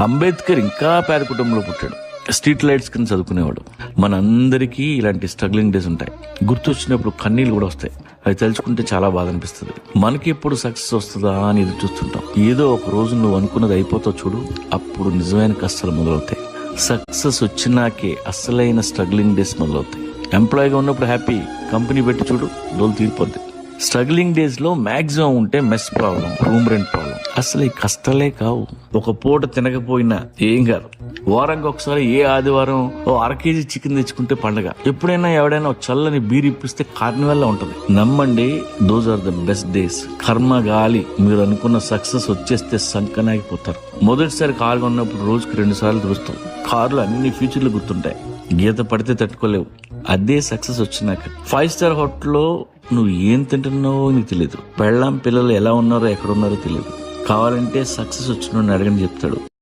అంబేద్కర్ ఇంకా పేద కుటుంబంలో పుట్టాడు. స్ట్రీట్ లైట్స్ కింద చదువుకునేవాడు. మనందరికీ ఇలాంటి స్ట్రగ్లింగ్ డేస్ ఉంటాయి. గుర్తొచ్చినప్పుడు కన్నీళ్ళు కూడా వస్తాయి. అవి తలుచుకుంటే చాలా బాధ అనిపిస్తుంది. మనకి ఎప్పుడు సక్సెస్ వస్తుందా అని ఎదురు చూస్తుంటాం. ఏదో ఒక రోజు నువ్వు అనుకున్నది అయిపోతావు చూడు, అప్పుడు నిజమైన కష్టాలు మొదలవుతాయి. సక్సెస్ వచ్చినాకే అసలైన స్ట్రగ్లింగ్ డేస్ మొదలవుతాయి. ఎంప్లాయీగా ఉన్నప్పుడు హ్యాపీ, కంపెనీ పెట్టి చూడు డోలు తీరిపోద్ది. స్ట్రగ్లింగ్ డేస్ లో మాక్సిమం ఉంటే mess problem, room rent problem. అసలు ఈ కష్టాలే కావు. ఒక పూట తినకపోయినా ఏం కాదు. వారానికి ఒకసారి ఏ ఆదివారం ఓ 1/2 కేజీ చికెన్ తెచ్చుకుంటే పండగ. ఎప్పుడైనా ఎవడైనా చల్లని బీర్ ఇప్పిస్తే కార్నివల్ లా ఉంటది. నమ్మండి, those are the best days. కర్మ గాలి, మీరు అనుకున్న సక్సెస్ వచ్చేస్తే సంకనాగిపోతారు. మొదటిసారి కారు కొన్నప్పుడు రోజుకి 2 సార్లు చూస్తాం. కారులో అన్ని ఫీచర్లు గుర్తుంటాయి. గీత పడితే తట్టుకోలేవు. అదే సక్సెస్ వచ్చినాక 5 స్టార్ హోటల్లో నువ్వు ఏం తింటున్నావో నీకు తెలియదు. పెళ్ళాం పిల్లలు ఎలా ఉన్నారో ఎక్కడ ఉన్నారో తెలియదు. కావాలంటే సక్సెస్ వచ్చిన అడగని చెప్తాడు.